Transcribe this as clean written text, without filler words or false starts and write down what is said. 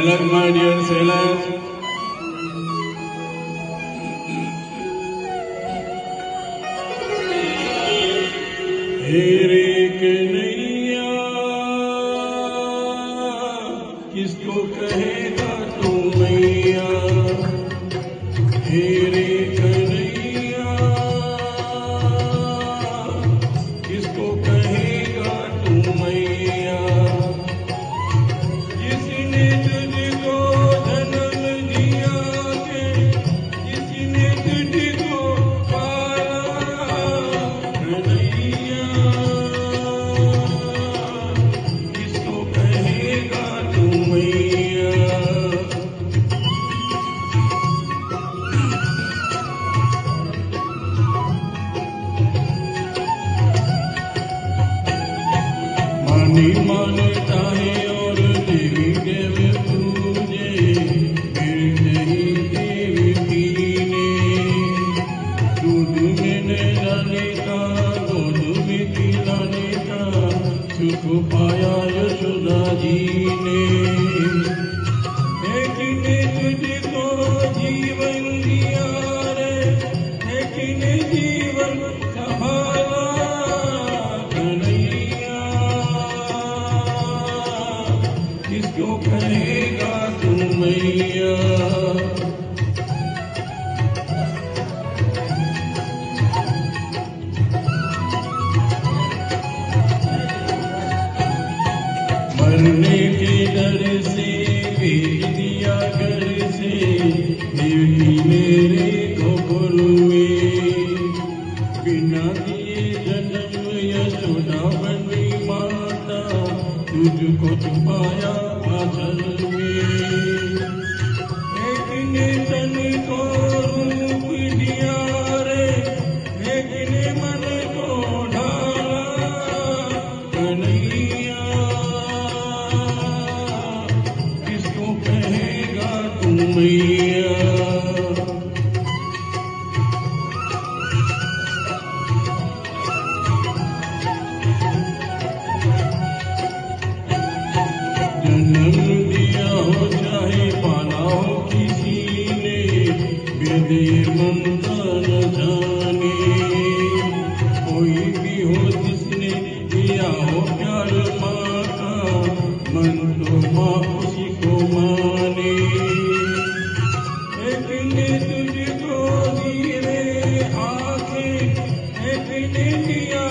Sailor, my dear sailor. हेरे कन्हैया किसको कहेगा तू मैया, हेरे कन्हैया किसको कहेगा तू मैया। जिसने तुझको जन्म दिया के, जिसने तुझको पाला कन्हैया, किसको कहेगा तू मैया। मानी मानता है और देवी देव पूजे, फिर नहीं देवी पीने। दूध में नहलाने का, गोद में खिलाने का सुख पाया यशोदा जी ने। एक ने तुझको जीवन दिया रे, एक ने जीवन संभाला कन्हैया, किसको कहेगा तू मैया। मरने के डर से भेज दिया घर से देवी मेरे गोकुल में। बिना दिए जन्म यशोदा बनी माता, तुझको छुपाया आंचल में। एक ने तन को रूप दिया रे, एक ने मन को ढाला कन्हैया, किसको कहेगा तू मैया। जन्म दिया हो चाहे पाला हो किसी ने, बेदे ममता न जाने। कोई भी हो जिसने दिया हो प्यार माँ का, मन तो माँ उसी को माने। एक ने तुझको दी रे आँखें, एक ने दिया